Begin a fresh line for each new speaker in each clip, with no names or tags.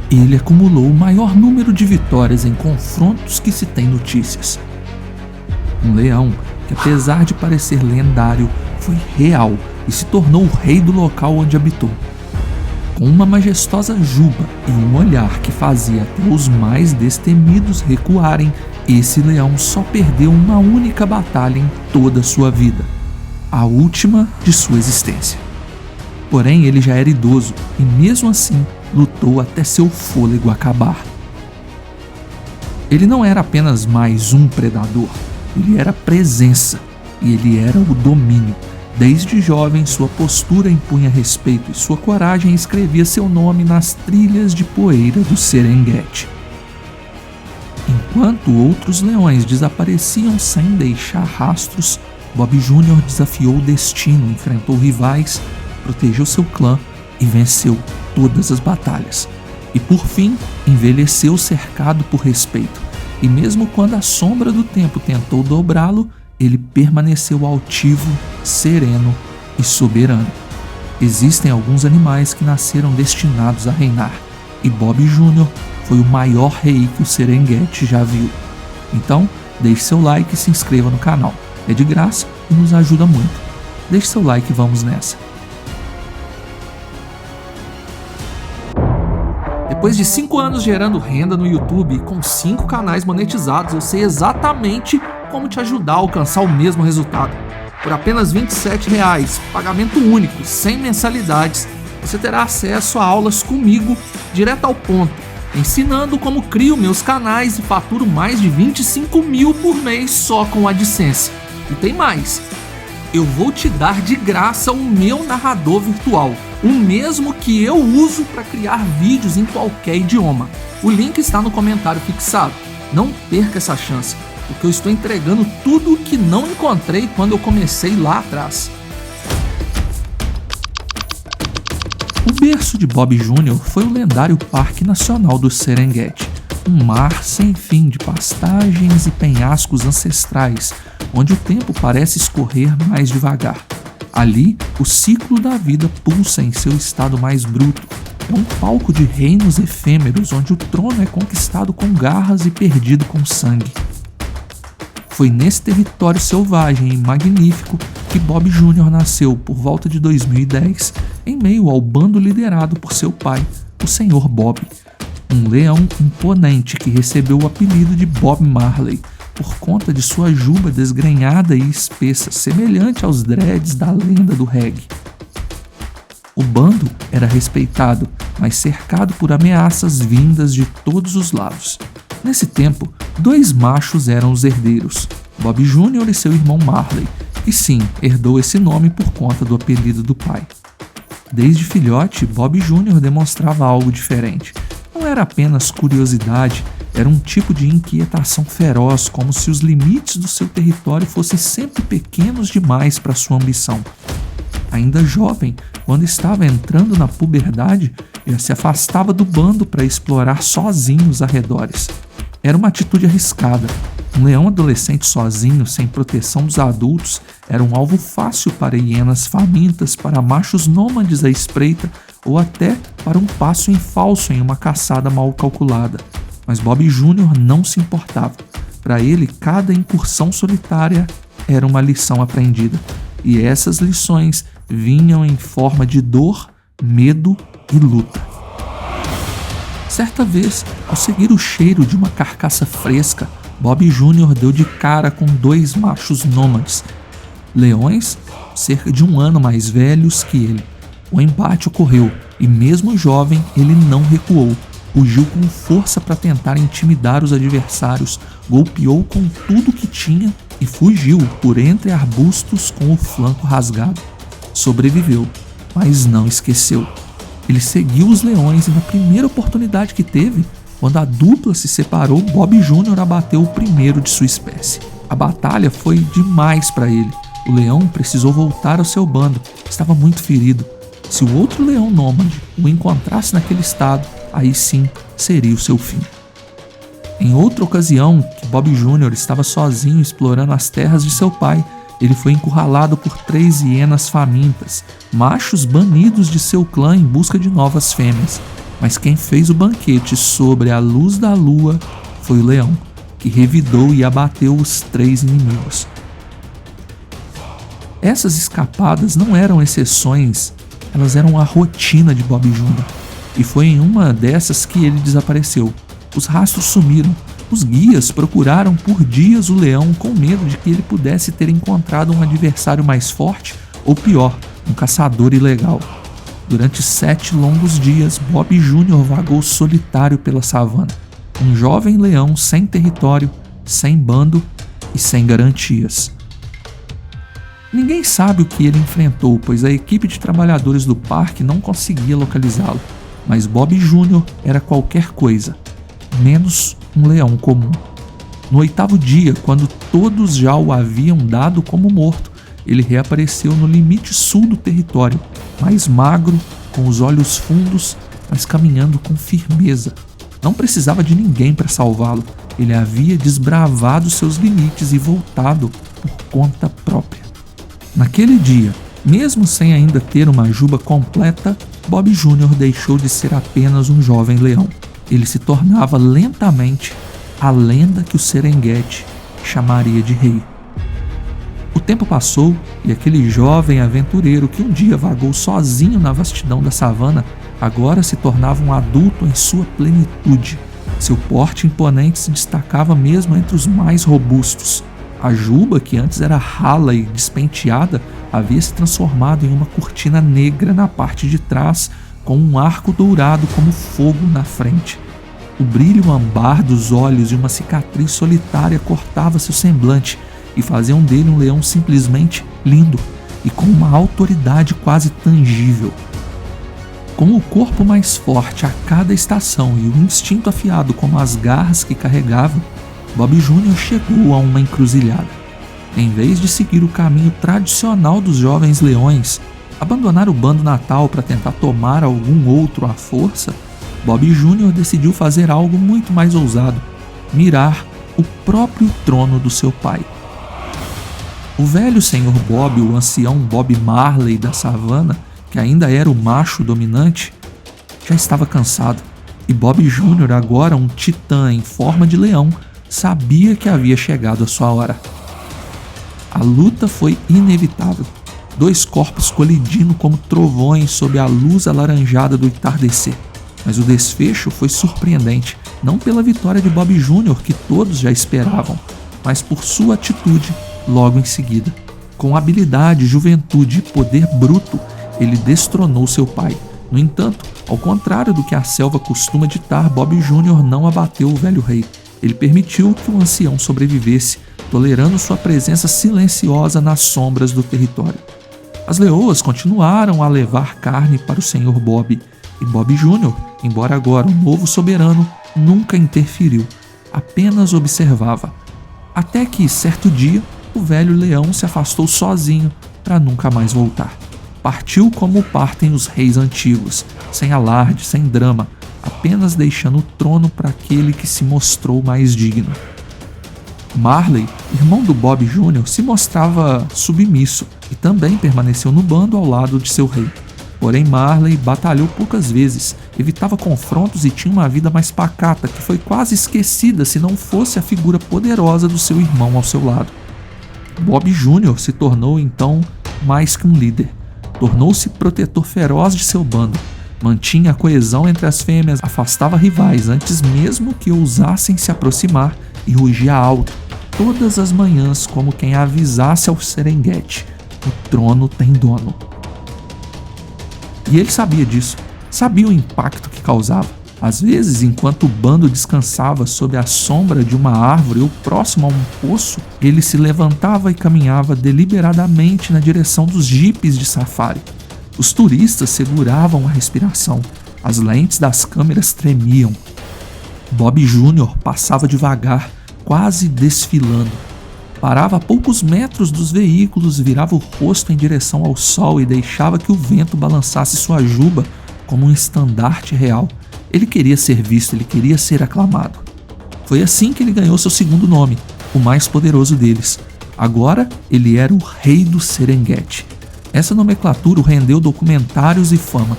Ele acumulou o maior número de vitórias em confrontos que se tem notícias. Um leão que, apesar de parecer lendário, foi real e se tornou o rei do local onde habitou. Com uma majestosa juba e um olhar que fazia até os mais destemidos recuarem, esse leão só perdeu uma única batalha em toda a sua vida, a última de sua existência. Porém, ele já era idoso e mesmo assim lutou até seu fôlego acabar. Ele não era apenas mais um predador, ele era presença e ele era o domínio. Desde jovem, sua postura impunha respeito e sua coragem escrevia seu nome nas trilhas de poeira do Serengeti. Enquanto outros leões desapareciam sem deixar rastros, Bob Jr. desafiou o destino, enfrentou rivais, protegeu seu clã e venceu todas as batalhas. E por fim, envelheceu cercado por respeito. E mesmo quando a sombra do tempo tentou dobrá-lo, ele permaneceu altivo, sereno e soberano. Existem alguns animais que nasceram destinados a reinar, e Bob Jr. foi o maior rei que o Serengeti já viu. Então, deixe seu like e se inscreva no canal. É de graça e nos ajuda muito. Deixe seu like e vamos nessa. Depois de 5 anos gerando renda no YouTube e com 5 canais monetizados, eu sei exatamente como te ajudar a alcançar o mesmo resultado. Por apenas R$ 27,00, pagamento único, sem mensalidades, você terá acesso a aulas comigo, direto ao ponto, ensinando como crio meus canais e faturo mais de 25 mil por mês só com o AdSense. E tem mais, eu vou te dar de graça o meu narrador virtual, o mesmo que eu uso para criar vídeos em qualquer idioma. O link está no comentário fixado. Não perca essa chance, porque eu estou entregando tudo o que não encontrei quando eu comecei lá atrás. O berço de Bob Jr. foi o lendário Parque Nacional do Serengeti, um mar sem fim de pastagens e penhascos ancestrais, onde o tempo parece escorrer mais devagar. Ali, o ciclo da vida pulsa em seu estado mais bruto. É um palco de reinos efêmeros onde o trono é conquistado com garras e perdido com sangue. Foi nesse território selvagem e magnífico que Bob Jr. nasceu por volta de 2010, em meio ao bando liderado por seu pai, o Sr. Bob, um leão imponente que recebeu o apelido de Bob Marley por conta de sua juba desgrenhada e espessa, semelhante aos dreads da lenda do reggae. O bando era respeitado, mas cercado por ameaças vindas de todos os lados. Nesse tempo, 2 machos eram os herdeiros, Bob Jr. e seu irmão Marley, e sim, herdou esse nome por conta do apelido do pai. Desde filhote, Bob Jr. demonstrava algo diferente. Não era apenas curiosidade, era um tipo de inquietação feroz, como se os limites do seu território fossem sempre pequenos demais para sua ambição. Ainda jovem, quando estava entrando na puberdade, ele se afastava do bando para explorar sozinho os arredores. Era uma atitude arriscada. Um leão adolescente sozinho, sem proteção dos adultos, era um alvo fácil para hienas famintas, para machos nômades à espreita ou até para um passo em falso em uma caçada mal calculada. Mas Bob Jr. não se importava. Para ele, cada incursão solitária era uma lição aprendida. E essas lições vinham em forma de dor, medo e luta. Certa vez, ao seguir o cheiro de uma carcaça fresca, Bob Jr. deu de cara com 2 machos nômades, leões cerca de 1 ano mais velhos que ele. O embate ocorreu e mesmo jovem ele não recuou. Fugiu com força para tentar intimidar os adversários, golpeou com tudo que tinha e fugiu por entre arbustos com o flanco rasgado. Sobreviveu, mas não esqueceu. Ele seguiu os leões e na primeira oportunidade que teve, quando a dupla se separou, Bob Jr. abateu o primeiro de sua espécie. A batalha foi demais para ele. O leão precisou voltar ao seu bando, estava muito ferido. Se o outro leão nômade o encontrasse naquele estado, aí sim seria o seu fim. Em outra ocasião, que Bob Jr. estava sozinho explorando as terras de seu pai, ele foi encurralado por 3 hienas famintas, machos banidos de seu clã em busca de novas fêmeas. Mas quem fez o banquete sobre a luz da lua foi o leão, que revidou e abateu os 3 inimigos. Essas escapadas não eram exceções, elas eram a rotina de Bob Jr. E foi em uma dessas que ele desapareceu. Os rastros sumiram. Os guias procuraram por dias o leão com medo de que ele pudesse ter encontrado um adversário mais forte ou pior, um caçador ilegal. Durante 7 longos dias, Bob Jr. vagou solitário pela savana. Um jovem leão sem território, sem bando e sem garantias. Ninguém sabe o que ele enfrentou, pois a equipe de trabalhadores do parque não conseguia localizá-lo. Mas Bob Jr. era qualquer coisa, menos um leão comum. No 8º dia, quando todos já o haviam dado como morto, ele reapareceu no limite sul do território, mais magro, com os olhos fundos, mas caminhando com firmeza. Não precisava de ninguém para salvá-lo. Ele havia desbravado seus limites e voltado por conta própria. Naquele dia, mesmo sem ainda ter uma juba completa, Bob Jr. deixou de ser apenas um jovem leão. Ele se tornava lentamente a lenda que o Serengeti chamaria de rei. O tempo passou e aquele jovem aventureiro que um dia vagou sozinho na vastidão da savana agora se tornava um adulto em sua plenitude. Seu porte imponente se destacava mesmo entre os mais robustos. A juba, que antes era rala e despenteada, havia se transformado em uma cortina negra na parte de trás, com um arco dourado como fogo na frente. O brilho ambar dos olhos e uma cicatriz solitária cortava seu semblante e faziam dele um leão simplesmente lindo e com uma autoridade quase tangível. Com o corpo mais forte a cada estação e o instinto afiado como as garras que carregava, Bob Jr. chegou a uma encruzilhada. Em vez de seguir o caminho tradicional dos jovens leões, abandonar o bando natal para tentar tomar algum outro à força, Bob Jr. decidiu fazer algo muito mais ousado: mirar o próprio trono do seu pai. O velho Sr. Bob, o ancião Bob Marley da savana, que ainda era o macho dominante, já estava cansado, e Bob Jr., agora um titã em forma de leão, sabia que havia chegado a sua hora. A luta foi inevitável. 2 corpos colidindo como trovões sob a luz alaranjada do entardecer. Mas o desfecho foi surpreendente, não pela vitória de Bob Jr., que todos já esperavam, mas por sua atitude logo em seguida. Com habilidade, juventude e poder bruto, ele destronou seu pai. No entanto, ao contrário do que a selva costuma ditar, Bob Jr. não abateu o velho rei. Ele permitiu que o ancião sobrevivesse, tolerando sua presença silenciosa nas sombras do território. As leoas continuaram a levar carne para o Sr. Bob, e Bob Jr., embora agora um novo soberano, nunca interferiu, apenas observava. Até que, certo dia, o velho leão se afastou sozinho para nunca mais voltar. Partiu como partem os reis antigos, sem alarde, sem drama, apenas deixando o trono para aquele que se mostrou mais digno. Marley, irmão do Bob Jr., se mostrava submisso e também permaneceu no bando ao lado de seu rei. Porém, Marley batalhou poucas vezes, evitava confrontos e tinha uma vida mais pacata, que foi quase esquecida se não fosse a figura poderosa do seu irmão ao seu lado. Bob Jr. se tornou, então, mais que um líder. Tornou-se protetor feroz de seu bando. Mantinha a coesão entre as fêmeas, afastava rivais antes mesmo que ousassem se aproximar e rugia alto, todas as manhãs, como quem avisasse ao Serengeti: o trono tem dono. E ele sabia disso, sabia o impacto que causava. Às vezes, enquanto o bando descansava sob a sombra de uma árvore ou próximo a um poço, ele se levantava e caminhava deliberadamente na direção dos jipes de safari. Os turistas seguravam a respiração, as lentes das câmeras tremiam. Bob Jr. passava devagar, quase desfilando. Parava a poucos metros dos veículos, virava o rosto em direção ao sol e deixava que o vento balançasse sua juba como um estandarte real. Ele queria ser visto, ele queria ser aclamado. Foi assim que ele ganhou seu segundo nome, o mais poderoso deles. Agora ele era o Rei do Serengeti. Essa nomenclatura o rendeu documentários e fama.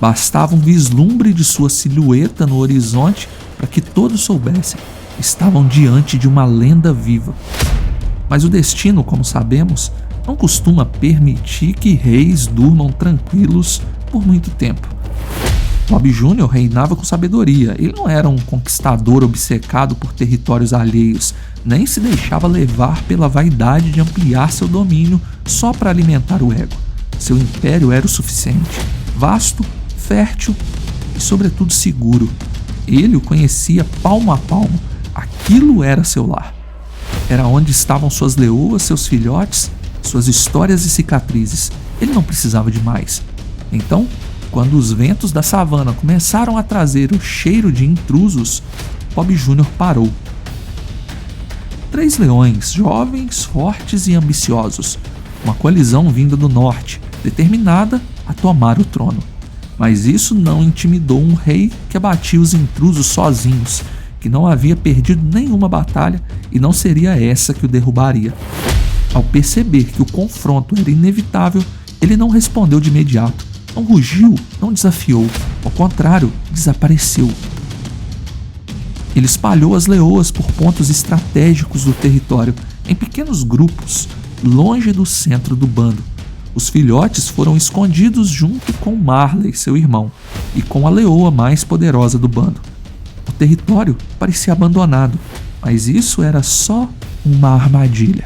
Bastava um vislumbre de sua silhueta no horizonte para que todos soubessem: estavam diante de uma lenda viva. Mas o destino, como sabemos, não costuma permitir que reis durmam tranquilos por muito tempo. Bob Jr. reinava com sabedoria. Ele não era um conquistador obcecado por territórios alheios, nem se deixava levar pela vaidade de ampliar seu domínio só para alimentar o ego. Seu império era o suficiente, vasto, fértil e, sobretudo, seguro. Ele o conhecia palmo a palmo. Aquilo era seu lar. Era onde estavam suas leoas, seus filhotes, suas histórias e cicatrizes. Ele não precisava de mais. Então, quando os ventos da savana começaram a trazer o cheiro de intrusos, Bob Jr. parou. 3 leões, jovens, fortes e ambiciosos. Uma coalizão vinda do norte, determinada a tomar o trono. Mas isso não intimidou um rei que abatia os intrusos sozinhos, que não havia perdido nenhuma batalha e não seria essa que o derrubaria. Ao perceber que o confronto era inevitável, ele não respondeu de imediato, não rugiu, não desafiou, ao contrário, desapareceu. Ele espalhou as leoas por pontos estratégicos do território, em pequenos grupos, longe do centro do bando. Os filhotes foram escondidos junto com Marley, seu irmão, e com a leoa mais poderosa do bando. O território parecia abandonado, mas isso era só uma armadilha.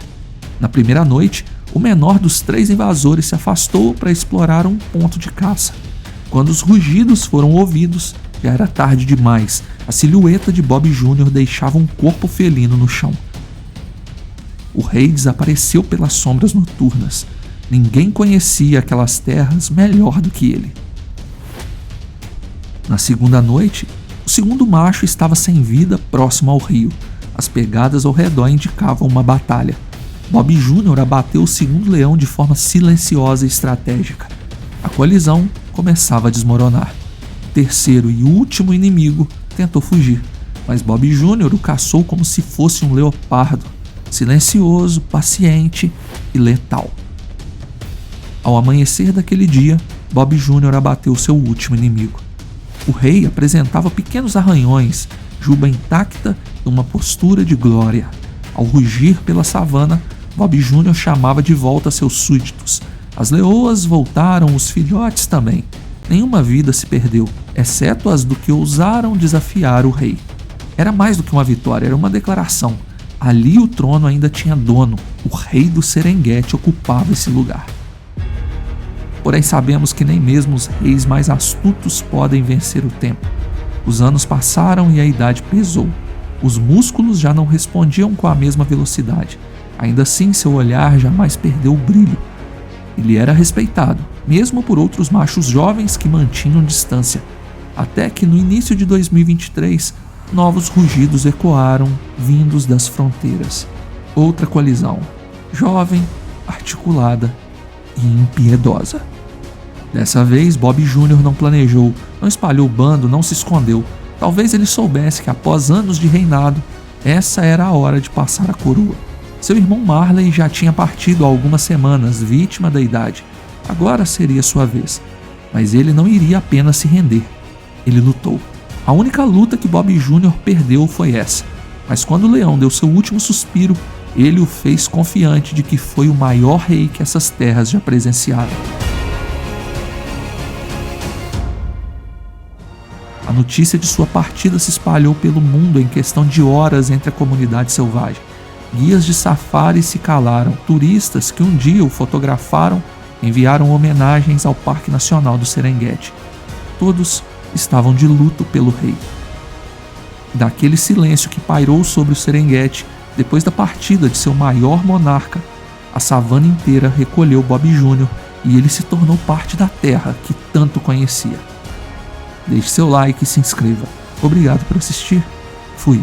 Na primeira noite, o menor dos 3 invasores se afastou para explorar um ponto de caça. Quando os rugidos foram ouvidos, já era tarde demais. A silhueta de Bob Jr. deixava um corpo felino no chão. O rei desapareceu pelas sombras noturnas. Ninguém conhecia aquelas terras melhor do que ele. Na segunda noite, o segundo macho estava sem vida próximo ao rio. As pegadas ao redor indicavam uma batalha. Bob Jr. abateu o segundo leão de forma silenciosa e estratégica. A coalizão começava a desmoronar. O terceiro e último inimigo tentou fugir, mas Bob Jr. o caçou como se fosse um leopardo, silencioso, paciente e letal. Ao amanhecer daquele dia, Bob Jr. abateu seu último inimigo. O rei apresentava pequenos arranhões, juba intacta e uma postura de glória. Ao rugir pela savana, Bob Jr. chamava de volta seus súditos. As leoas voltaram, os filhotes também. Nenhuma vida se perdeu, exceto as do que ousaram desafiar o rei. Era mais do que uma vitória, era uma declaração. Ali o trono ainda tinha dono. O rei do Serengeti ocupava esse lugar. Porém, sabemos que nem mesmo os reis mais astutos podem vencer o tempo. Os anos passaram e a idade pesou. Os músculos já não respondiam com a mesma velocidade. Ainda assim, seu olhar jamais perdeu o brilho. Ele era respeitado, mesmo por outros machos jovens que mantinham distância. Até que no início de 2023, novos rugidos ecoaram, vindos das fronteiras. Outra coalizão, jovem, articulada e impiedosa. Dessa vez, Bob Jr. não planejou, não espalhou o bando, não se escondeu. Talvez ele soubesse que após anos de reinado, essa era a hora de passar a coroa. Seu irmão Marley já tinha partido há algumas semanas, vítima da idade. Agora seria sua vez. Mas ele não iria apenas se render. Ele lutou. A única luta que Bob Jr. perdeu foi essa. Mas quando o leão deu seu último suspiro, ele o fez confiante de que foi o maior rei que essas terras já presenciaram. A notícia de sua partida se espalhou pelo mundo em questão de horas entre a comunidade selvagem. Guias de safari se calaram, turistas que um dia o fotografaram enviaram homenagens ao Parque Nacional do Serengeti. Todos estavam de luto pelo rei. Daquele silêncio que pairou sobre o Serengeti depois da partida de seu maior monarca, a savana inteira recolheu Bob Jr. e ele se tornou parte da terra que tanto conhecia. Deixe seu like e se inscreva. Obrigado por assistir. Fui.